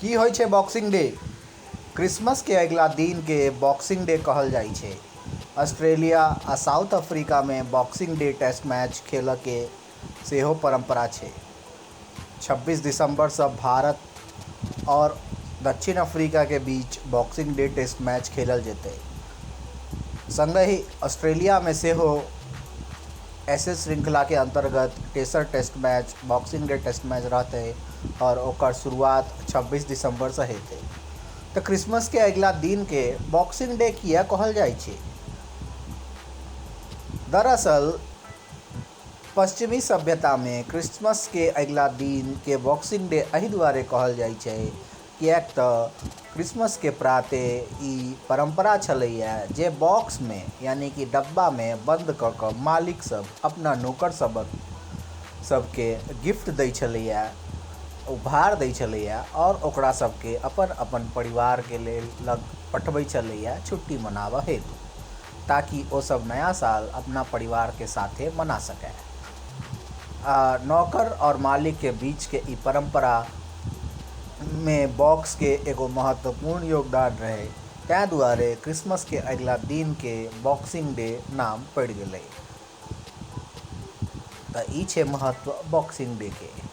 की होइ छै boxing day? Christmas के अगिला दिन के बॉक्सिंग डे कहल जाइ छै। ऑस्ट्रेलिया आ साउथ अफ्रीका में बॉक्सिंग डे टेस्ट मैच खेलऽ के सेहो परंपरा छै। 26 दिसंबर से भारत और दक्षिण अफ्रीका के बीच बॉक्सिंग डे टेस्ट मैच खेलल जेतै। संगहि ऑस्ट्रेलिया में सेहो एशेज श्रृंखला के अंतर्गत तेसर test match boxing day test match रहते और ओकर शुरुआत 26 दिसंबर से हेतै। तो क्रिसमस के अगला दिन के बॉक्सिंग डे किया कहल जाइ छै? दरअसल पश्चिमी सभ्यता में क्रिसमस के अगला दिन के बॉक्सिंग डे एहि दुआरे कहल जाइ छै किएक तऽ क्रिसमस के प्राते ई परंपरा छलैया जे बॉक्स में यानी कि डब्बा में बंद कऽ कऽ मालिक सब अपना नौकर सबके गिफ्ट दै छलैया, उपहार दै छलैया और ओकरा सबके अपन अपन परिवार के लेल लग पठबै छलैया छुट्टी मनाबऽ हेतु, ताकि ओ सब नया साल अपना परिवार के साथे मना सकै। नौकर और मालिक के बीच के ई परंपरा में बॉक्स के एगो महत्वपूर्ण योगदान रहे, तै दुआरे क्रिसमस के अगला दिन के बॉक्सिंग डे नाम पड़ि गेलै। तऽ ई छै महत्व बॉक्सिंग डे के।